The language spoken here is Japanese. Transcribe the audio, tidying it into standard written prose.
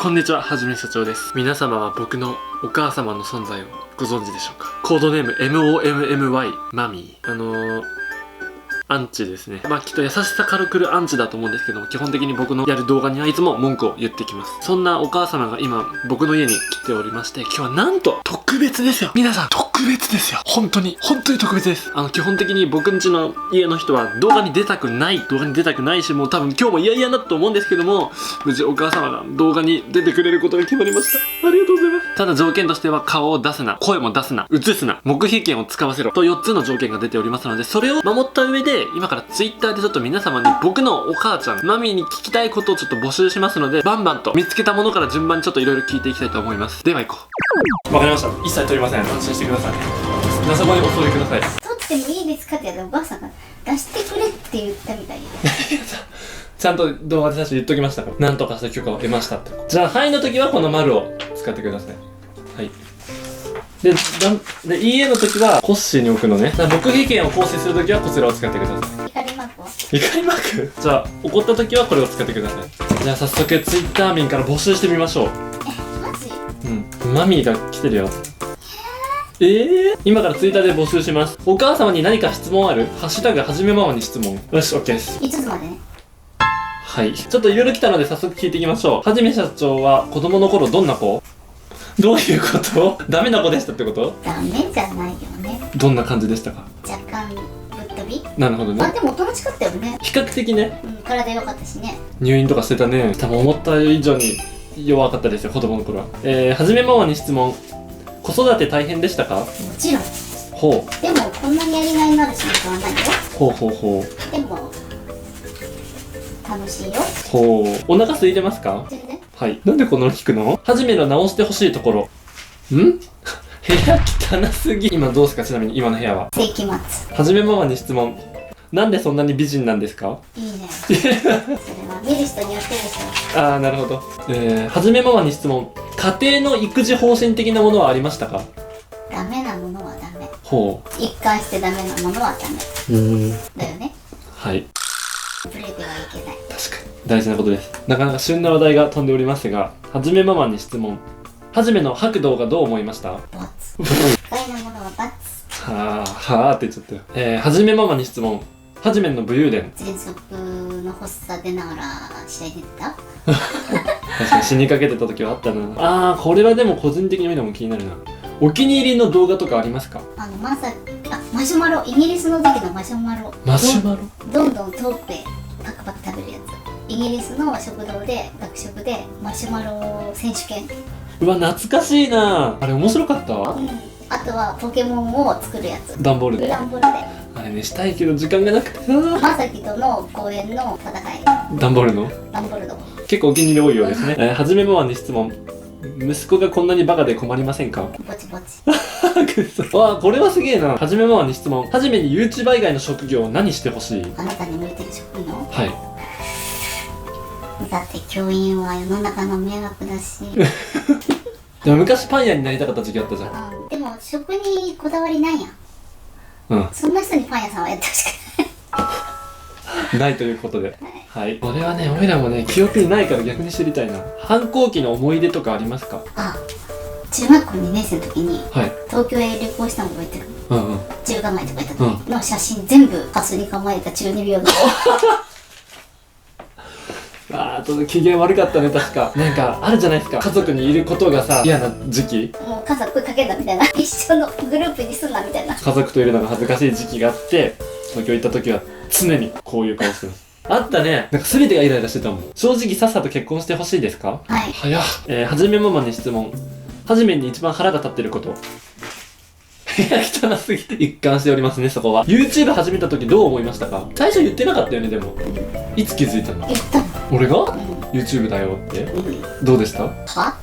こんにちは、はじめ社長です。皆様は僕のお母様の存在をご存知でしょうか。コードネーム MOMMY マミー。アンチですね。きっと優しさからくるアンチだと思うんですけども、基本的に僕のやる動画にはいつも文句を言ってきます。そんなお母様が今僕の家に来ておりまして、今日はなんと特別ですよ。皆さん特別ですよ。本当に特別です。基本的に僕ん家の家の人は動画に出たくないし、もう多分今日も嫌だと思うんですけども、無事お母様が動画に出てくれることが決まりました。ありがとうございます。ただ条件としては顔を出すな、声も出すな、映すな、黙秘権を使わせろと4つの条件が出ておりますので、それを守った上で今から Twitter でちょっと皆様に僕のお母ちゃんマミーに聞きたいことをちょっと募集しますので、バンバンと見つけたものから順番にちょっといろいろ聞いていきたいと思います。では行こう。わかりました。一切取りません。安心してください。皆様にお揃いください。取ってもいいですかってやったらおばあさんが出してくれって言ったみたいでちゃんと動画で最初言っときましたから。なんとかした許可を得ましたって。じゃあはいの時はこの丸を使ってください。はい。で、いいえの時はコッシーに置くのね。黙秘権を行使する時はこちらを使ってください。光マークは怒りマーク。じゃあ怒った時はこれを使ってください。じゃあ早速 Twitter 民から募集してみましょう。マジ？マミーが来てるよ。今から Twitter で募集します。お母様に何か質問ある？ハッシュタグはじめママに質問。よし、OK です。5つまでね。はい。ちょっといろいろ来たので早速聞いていきましょう。はじめ社長は子供の頃どんな子？どういうこと？ダメな子でしたってこと？ダメじゃないよね。どんな感じでしたか？若干ぶっ飛び？なるほどね。でもおとなしかったよね。比較的ね。体良かったしね。入院とかしてたね。多分思った以上に弱かったですよ、子供の頃は。はじめママに質問。子育て大変でしたか？もちろん。ほう。でもこんなにやりがいのある仕事はないよ。ほう。でも楽しいよ。ほう。お腹空いてますか？全然。はい。なんでこんなの聞くの？はじめの直してほしいところ。部屋汚すぎ。今どうですか？ちなみに今の部屋は。世紀末。はじめママに質問。なんでそんなに美人なんですか？いいね。それは見る人によってでしょ。ああ、なるほど。はじめママに質問。家庭の育児方針的なものはありましたか？ダメなものはダメ。ほう。一貫してダメなものはダメ。だよね。はい。ブレてはいけない。確かに大事なことです。なかなか旬な話題が飛んでおりますが、はじめママに質問。はじめの吐く動画どう思いました？ボツ。不快なものはバツ。はあって言っちゃったよ。はじめママに質問。はじめの武勇伝。喘息の発作出ながら試合出てた？確かに死にかけてた時はあったな。これはでも個人的に見ても気になるな。お気に入りの動画とかありますか？マシュマロ。イギリスの時のマシュマロ。マシュマロ？どんどん通ってパクパク食べるやつ。イギリスの食堂で学食でマシュマロ選手権。うわ、懐かしいな。あれ面白かったわ。あとはポケモンを作るやつ。段ボールで。あれね、したいけど時間がなくてさ。まさきとの公園の戦い。段ボールの結構お気に入り多いようですね。はじめママに質問。息子がこんなにバカで困りませんか？ぼちぼち。これはすげえな。はじめママに質問。はじめに YouTuber 以外の職業を何してほしい？あなたに向いてる職業？はい。だって教員は世の中の迷惑だし。でも昔パン屋になりたかった時期あったじゃん。でも食にこだわりないやん。そんな人にパン屋さんはやってほしくないということで。はい。これはね、俺らもね、記憶にないから逆に知りたいな。反抗期の思い出とかありますか？中学校2年生の時に、はい、東京へ旅行したの覚えてる？中構えとか言った時の写真全部カスに構えた中二病のちょっと機嫌悪かったね、確か。なんか、あるじゃないですか。家族にいることがさ、嫌な時期。もう家族かけたみたいな。一緒のグループにすんなみたいな。家族といるのが恥ずかしい時期があって、東京行った時は常にこういう顔してます。あったね。なんか全てがイライラしてたもん。正直さっさと結婚してほしいですか？はい。早っ。はじめママに質問。はじめに一番腹が立ってること。部屋汚すぎ。一貫しておりますね、そこは。YouTube 始めた時どう思いましたか？最初言ってなかったよね、でも。いつ気づいたの？言ったの。俺が？YouTube だよって。どうでした？は？